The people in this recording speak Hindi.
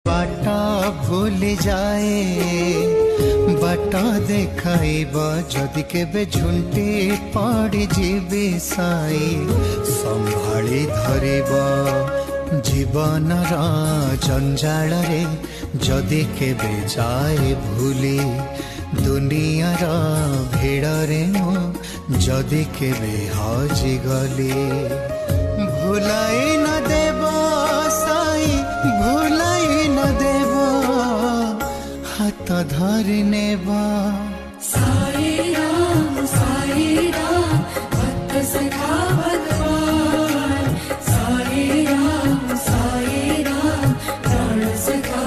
बाटा भूल जाए बाट देखाइब जदि केबे झुंटी पड़ी जीवी साई संभाली धरिब जीवनर जंजाल रे जदि केबे जाए भूली दुनियार भिड़ रे मो जदि केबे हजि गली भुलाई न देव साई भुलाई न देव हाथ धरि नेब साई राम भक्त सखा भगवान साई राम प्राण सखा